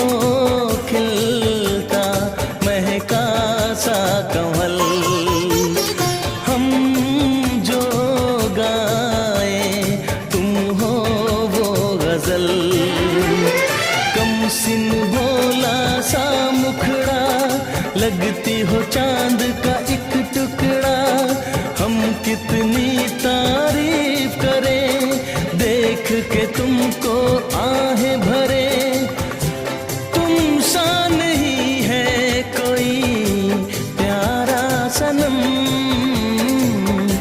हो खिलता महका सा कमल। हम जो गाए तुम हो वो गजल। कम सिन भोला सा मुखड़ा, लगती हो चांद का एक टुकड़ा। हम कितनी तारीफ करें देख के तुमको